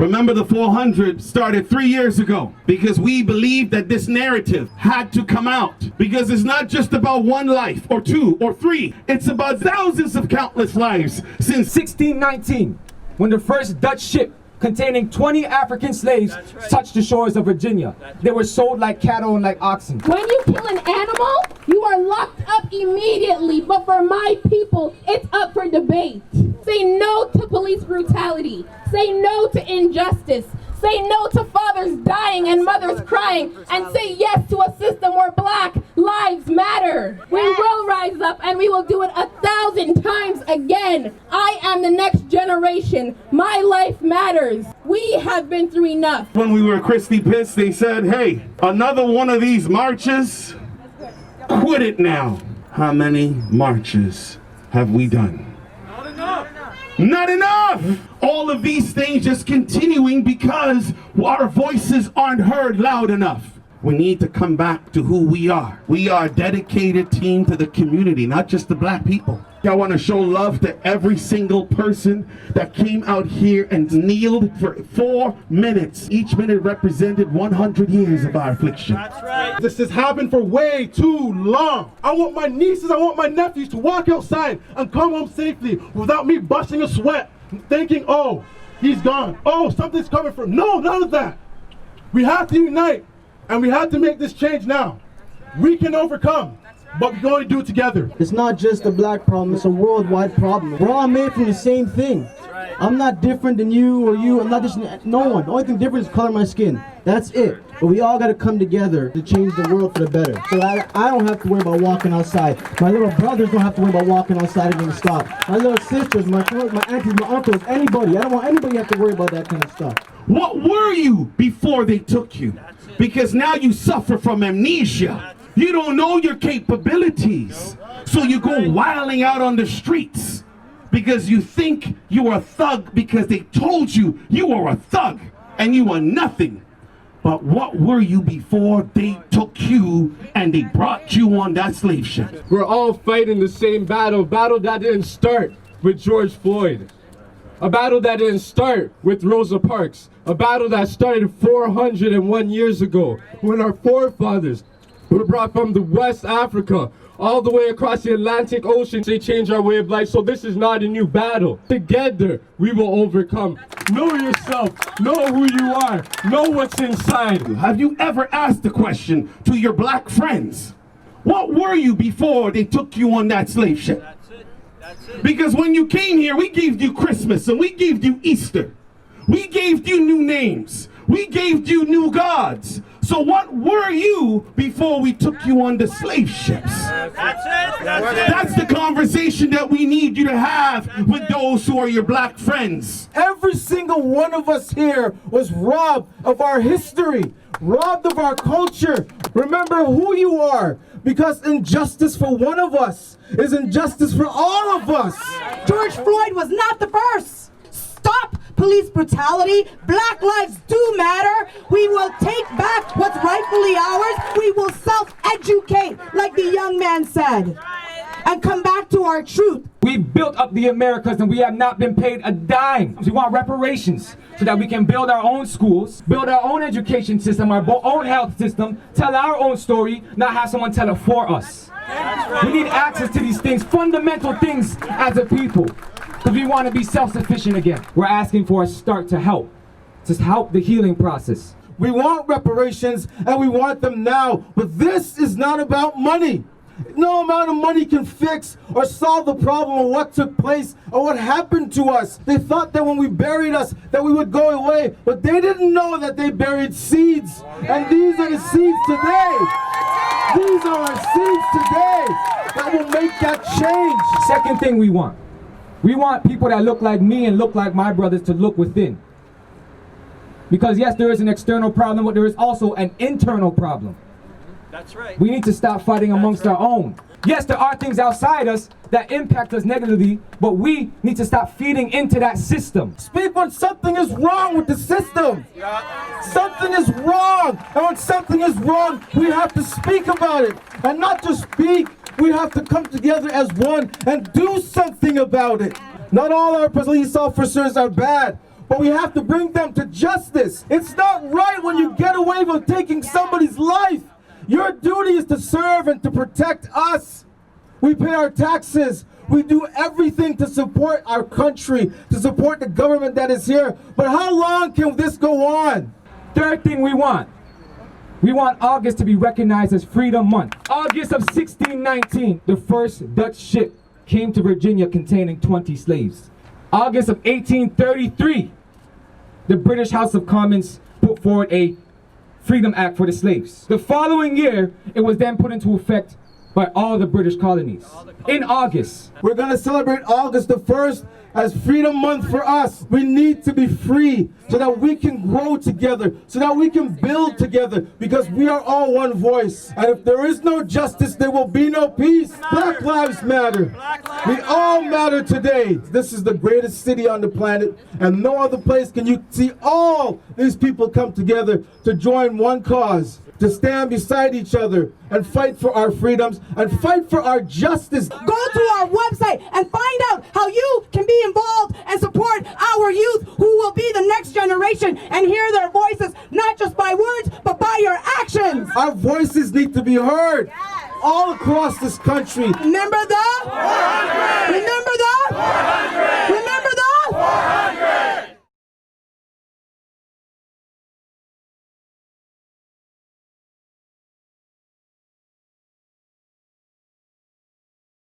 Remember, the 400 started 3 years ago because we believed that this narrative had to come out, because it's not just about one life or two or three. It's about thousands of countless lives since 1619, when the first Dutch ship containing 20 African slaves touched the shores of Virginia. They were sold like cattle and like oxen. When you kill an animal, you are locked up immediately. But for my people, it's up for debate. Say no to police brutality. Say no to injustice. Say no to fathers dying and mothers crying. And say yes to a system where Black lives matter. We will rise up and we will do it 1,000 times again. I am the next generation. My life matters. We have been through enough. when we were Christie Pitts, they said, hey, another one of these marches, quit it now. How many marches have we done? Not enough! All of these things just continuing because our voices aren't heard loud enough. We need to come back to who we are. We are a dedicated team to the community, not just the Black people. I want to show love to every single person that came out here and kneeled for 4 minutes. Each minute represented 100 years of our affliction. That's right. This has happened for way too long. I want my nieces, I want my nephews to walk outside and come home safely without me busting a sweat, thinking, oh, he's gone. Oh, something's coming from. No, none of that. We have to unite, and we have to make this change now. We can overcome, but we can only do it together. It's not just a Black problem, it's a worldwide problem. We're all made from the same thing. I'm not different than you or you. I'm not just no one. The only thing different is the color of my skin. That's it. But we all got to come together to change the world for the better. So I don't have to worry about walking outside. My little brothers don't have to worry about walking outside and getting stopped. My little sisters, my aunties, my uncles, anybody. I don't want anybody to have to worry about that kind of stuff. What were you before they took you? Because now you suffer from amnesia. You don't know your capabilities. So you go wilding out on the streets because you think you are a thug because they told you you were a thug and you were nothing. But what were you before they took you and they brought you on that slave ship? We're all fighting the same battle, a battle that didn't start with George Floyd. A battle that didn't start with Rosa Parks. A battle that started 401 years ago when our forefathers were brought from the West Africa all the way across the Atlantic Ocean. They changed our way of life, so this is not a new battle. Together, we will overcome. Know yourself, know who you are, know what's inside. Have you ever asked the question to your Black friends? What were you before they took you on that slave ship? That's it. Because when you came here, we gave you Christmas and we gave you Easter. We gave you new names. We gave you new gods. So what were you before we took you on the slave ships? That's it. That's the conversation that we need you to have with those who are your Black friends. Every single one of us here was robbed of our history, robbed of our culture. Remember who you are, because injustice for one of us is injustice for all of us. George Floyd was not the first. Stop police brutality. Black lives do matter. We will take back what's rightfully ours. We will self-educate, like the young man said, and come back to our truth. We've built up the Americas and we have not been paid a dime. We want reparations so that we can build our own schools, build our own education system, our own health system, tell our own story, not have someone tell it for us. We need access to these things, fundamental things as a people, because we want to be self-sufficient again. We're asking for a start to help the healing process. We want reparations and we want them now, but this is not about money. No amount of money can fix or solve the problem of what took place or what happened to us. They thought that when we buried us that we would go away, but they didn't know that they buried seeds. And these are the seeds today. These are our seeds today that will make that change. Second thing we want people that look like me and look like my brothers to look within. Because yes, there is an external problem, but there is also an internal problem. That's right. We need to stop fighting amongst our own. Yes, there are things outside us that impact us negatively, but we need to stop feeding into that system. Speak when something is wrong with the system. Something is wrong. And when something is wrong, we have to speak about it. And not just speak, we have to come together as one and do something about it. Not all our police officers are bad, but we have to bring them to justice. It's not right when you get away with taking somebody's life. Your duty is to serve and to protect us. We pay our taxes. We do everything to support our country, to support the government that is here. But how long can this go on? Third thing we want August to be recognized as Freedom Month. August of 1619, the first Dutch ship came to Virginia containing 20 slaves. August of 1833, the British House of Commons put forward a Freedom Act for the slaves. The following year, it was then put into effect by all the British colonies. In August, we're going to celebrate August the 1st as Freedom Month for us. We need to be free so that we can grow together, so that we can build together, because we are all one voice. And if there is no justice, there will be no peace. Black lives matter. We all matter today. This is the greatest city on the planet, and no other place can you see all these people come together to join one cause, to stand beside each other and fight for our freedoms and fight for our justice. Go to our website and find out how you can be involved and support our youth, who will be the next generation, and hear their voices, not just by words, but by your actions. Our voices need to be heard all across this country. Remember the? 400! Remember the? 400!